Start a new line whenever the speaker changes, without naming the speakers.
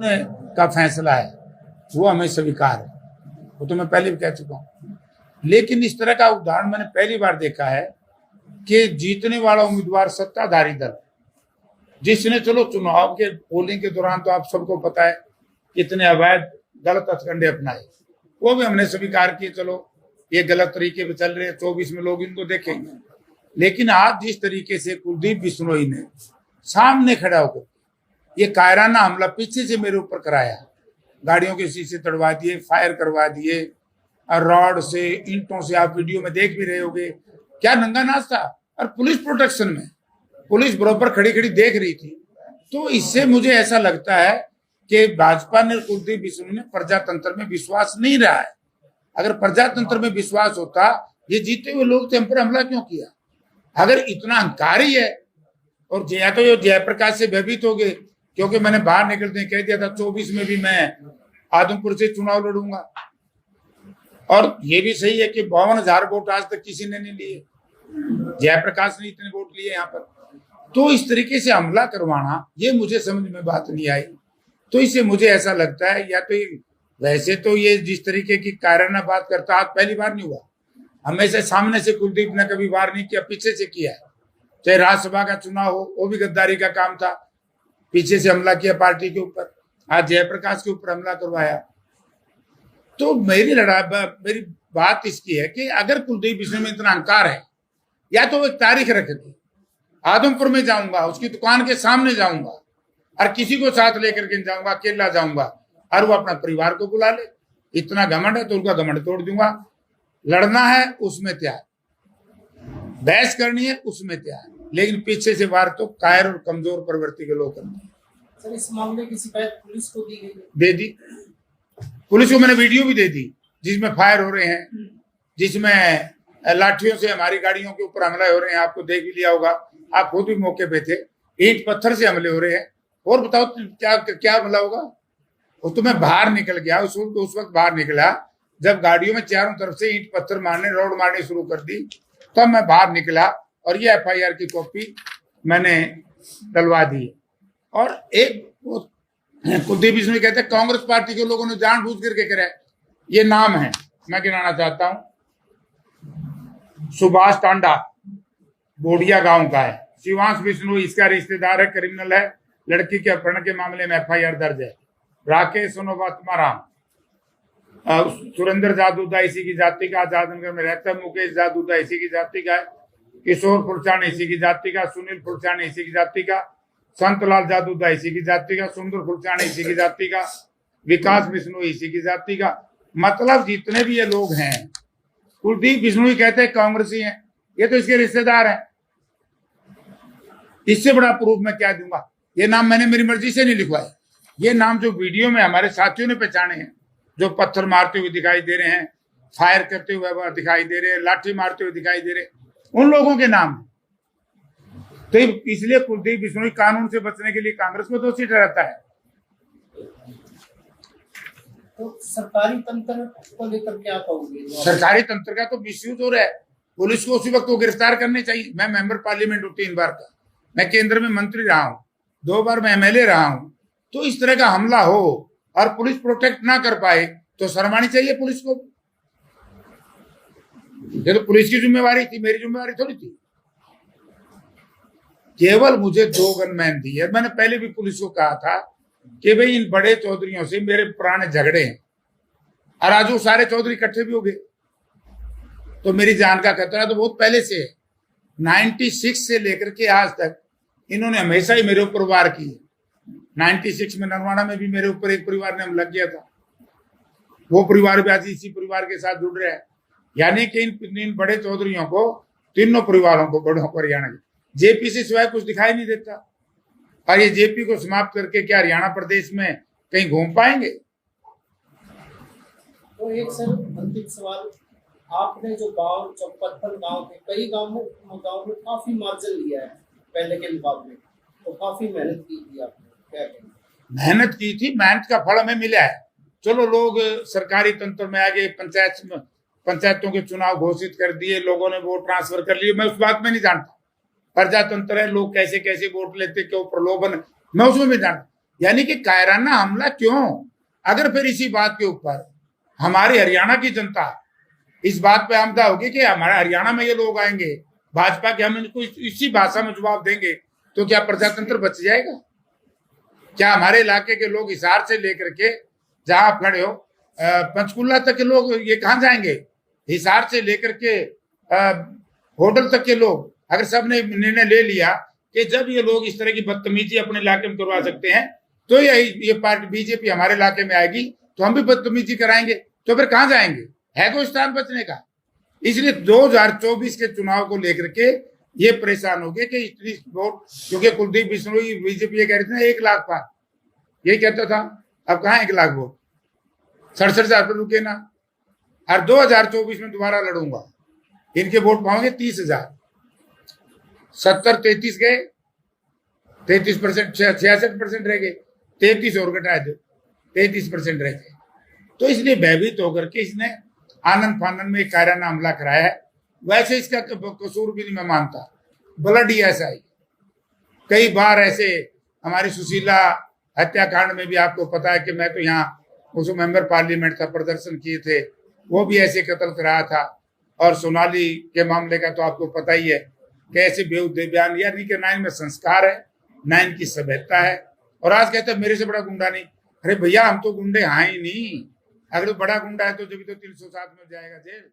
का फैसला है वो हमें स्वीकार है, वो तो मैं पहले भी कह चुका हूँ। लेकिन इस तरह का उदाहरण मैंने पहली बार देखा है कि जीतने वाला उम्मीदवार सत्ताधारी दल, जिसने चलो चुनाव के पोलिंग के दौरान तो आप सबको पता है कितने अवैध गलत हथकंडे अपनाए, वो भी हमने स्वीकार किए, चलो ये गलत तरीके पे चल रहे हैं, 24 में लोग इनको देखेंगे। लेकिन आज जिस तरीके से कुलदीप बिश्नोई ने सामने खड़ा होकर ये कायराना हमला पीछे से मेरे ऊपर कराया, गाड़ियों के शीशे तोड़वा दिए, फायर करवा दिए, रॉड से, ईंटों से, आप वीडियो में देख भी रहे होगे, क्या नंगा नाच था, और पुलिस प्रोटेक्शन में, पुलिस बराबर खड़ी खड़ी देख रही थी। तो इससे मुझे ऐसा लगता है कि भाजपा ने, कुलदीप बिश्नोई ने प्रजातंत्र में विश्वास नहीं रहा है। अगर प्रजातंत्र में विश्वास होता, ये जीते हुए लोग थे, हम पर हमला क्यों किया? अगर इतना अहंकारी है, और या तो ये जयप्रकाश से भयभीत हो गए क्योंकि मैंने बाहर निकलते कह दिया था 24 में भी मैं आदमपुर से चुनाव लड़ूंगा, और ये भी सही है कि 52,000 वोट आज तक किसी ने नहीं लिए, जयप्रकाश ने इतने वोट लिए यहाँ पर। तो इस तरीके से हमला करवाना, ये मुझे समझ में बात नहीं आई। तो इससे मुझे ऐसा लगता है, या तो वैसे तो ये जिस तरीके की कायराना बात करता, आज पहली बार नहीं हुआ, हमेशा सामने से कुलदीप ने कभी वार नहीं किया, पीछे से किया है। चाहे राज्यसभा का चुनाव हो, वो भी गद्दारी का काम था, पीछे से हमला किया पार्टी के ऊपर, आज जयप्रकाश के ऊपर हमला करवाया। तो मेरी बात इसकी है कि अगर कुलदीप बिश्नोई में इतना अहंकार है, या तो वो एक तारीख रख दे, आदमपुर में जाऊंगा, उसकी दुकान के सामने जाऊंगा और किसी को साथ लेकर के जाऊंगा, अकेला जाऊंगा, और वो अपना परिवार को बुला ले। इतना घमंड है तो उनका घमंड तोड़ दूंगा। लड़ना है उसमें तैयार, बहस करनी है उसमें तैयार, लेकिन पीछे से वार तो कायर और कमजोर प्रवृत्ति के लोग करते हैं।
सर, इस मामले की शिकायत पुलिस को दी गई?
दे दी, पुलिस को मैंने वीडियो भी दे दी जिसमें फायर हो रहे हैं, जिसमें लाठियों से हमारी गाड़ियों के ऊपर हमला हो रहे हैं, आपको देख भी लिया होगा, आप खुद भी मौके पे थे, ईंट पत्थर से हमले हो रहे हैं। और बताओ क्या क्या हमला होगा? वो तो मैं बाहर निकल गया, उस वक्त बाहर निकला जब गाड़ियों में चारों तरफ से ईंट पत्थर मारने, रोड मारने शुरू कर दी, तब मैं बाहर निकला और ये FIR की कॉपी मैंने डलवा दी। और एक कुलदीप बिश्नोई कहते हैं कांग्रेस पार्टी के लोगों ने जानबूझ करके करा, ये नाम है, मैं गिनाना चाहता हूं। सुभाष टांडा बोडिया गांव का है, शिवांश बिश्नोई इसका रिश्तेदार है, क्रिमिनल है, लड़की के अपहरण के मामले में FIR दर्ज है। राकेश सोनोवात्माराम, सुरेंद्र जादूदा इसी की जाति का, आजादनगर में रहता है। मुकेश जादूदा इसी की जाति का है। किशोर फुलचानी इसी की जाति का, सुनील फुलचानी इसी की जाति का, संतलाल जादूदा इसी की जाति का, सुंदर फुलचानी इसी की जाति का, विकास बिश्नोई इसी की जाति का। मतलब जितने भी ये लोग हैं, कुलदीप बिश्नोई कहते हैं कांग्रेसी हैं, ये तो इसके रिश्तेदार हैं। इससे बड़ा प्रूफ मैं क्या दूंगा? ये नाम मैंने मेरी मर्जी से नहीं लिखवाए, ये नाम जो वीडियो में हमारे साथियों ने पहचाने हैं, जो पत्थर मारते हुए दिखाई दे रहे हैं, फायर करते हुए दिखाई दे रहे हैं, लाठी मारते हुए दिखाई दे रहे हैं, उन लोगों के नाम। तो इसलिए कुलदीप बिश्नोई कानून से बचने के लिए कांग्रेस को दोषी ठहराता है।
तो सरकारी तंत्र को लेकर क्या कहोगे?
सरकारी तंत्र का तो मिसयूज हो रहा है, पुलिस को उसी वक्त वो गिरफ्तार करने चाहिए। मैं मेंबर पार्लियामेंट हूँ 3 बार का, मैं केंद्र में मंत्री रहा हूँ, 2 बार मैं MLA रहा हूँ। तो इस तरह का हमला हो और पुलिस प्रोटेक्ट ना कर पाए तो शर्म आनी चाहिए पुलिस को। ये तो पुलिस की जिम्मेवारी थी, मेरी जिम्मेवारी थोड़ी थी। केवल मुझे 2 गनमैन दिए। मैंने पहले भी पुलिस को कहा था कि भाई इन बड़े चौधरियों से मेरे पुराने झगड़े हैं, और आज वो सारे चौधरी इकट्ठे भी हो गए, तो मेरी जान का खतरा तो बहुत पहले से है। 96 से लेकर के आज तक इन्होंने हमेशा ही मेरे ऊपर वार किए। 96 में नरवाना में भी मेरे ऊपर एक परिवार ने लग गया था, वो परिवार भी आज इसी परिवार के साथ जुड़ रहा है। यानी कि इन बड़े चौधरियों को, तीनों परिवारों को, बड़ों को हरियाणा के JP से सिवाय कुछ दिखाई नहीं देता। और ये JP को समाप्त करके क्या हरियाणा प्रदेश में कहीं घूम पाएंगे?
तो एक सर अंतिम सवाल, आपने जो गांव चौपत्थर गांव थे, कई गांव में काफी मार्जिन लिया है पहले के मुकाबले, तो काफी मेहनत की थी आपने, क्या कहें?
मेहनत की थी, मेहनत का फल हमें मिला है। चलो लोग सरकारी तंत्र में आ गए, पंचायतों के चुनाव घोषित कर दिए, लोगों ने वोट ट्रांसफर कर लिए, मैं उस बात में नहीं जानता। प्रजातंत्र है, लोग कैसे कैसे वोट लेते, क्यों प्रलोभन, मैं उसमें भी जानता। यानी कि कायराना हमला क्यों? अगर फिर इसी बात के ऊपर हमारी हरियाणा की जनता इस बात पे आमदा होगी कि हमारे हरियाणा में ये लोग आएंगे भाजपा के, हम इनको इसी भाषा में जवाब देंगे, तो क्या प्रजातंत्र बच जाएगा? क्या हमारे इलाके के लोग हिसार से लेकर के जहां आप खड़े हो पंचकुला तक के लोग ये कहां जाएंगे? हिसार से लेकर के होटल तक के लोग, अगर सब ने निर्णय ले लिया कि जब ये लोग इस तरह की बदतमीजी अपने इलाके में करवा सकते हैं तो ये पार्टी बीजेपी हमारे इलाके में आएगी तो हम भी बदतमीजी कराएंगे, तो फिर कहां जाएंगे? है कोई स्थान बचने का? इसलिए 2024 के चुनाव को लेकर के ये परेशान हो गए कि इतनी वोट, क्योंकि कुलदीप बिश्नोई बीजेपी ये कह रही थी ना 1 लाख पार, यही कहता था, अब कहाँ 1 लाख वोट, 67,000 पर रुके ना। और 2024 में दोबारा लड़ूंगा, इनके वोट पाओगे 30,000, 70-33 गए, 33%, 66% रह गए, 33 और घटा दो, 33% रह गए। तो इसलिए भयभीत होकर के इसने आनंद फानंद में कायराना हमला कराया है। वैसे इसका कसूर भी नहीं मैं मानता, ब्लड ही ऐसा ही। कई बार ऐसे हमारी सुशीला हत्याकांड में भी आपको पता है कि मैं तो यहाँ उस मेंबर पार्लियामेंट था, प्रदर्शन किए थे, वो भी ऐसे कत्ल कराया था। और सोनाली के मामले का तो आपको पता ही है कि ऐसे बेहुदे बयान, यानी कि ना इनमें संस्कार है ना इनकी सभ्यता है। और आज कहते हैं मेरे से बड़ा गुंडा नहीं। अरे भैया हम तो गुंडे हैं ही नहीं, अगर तो बड़ा गुंडा है तो जब तो 307 में जाएगा जेल।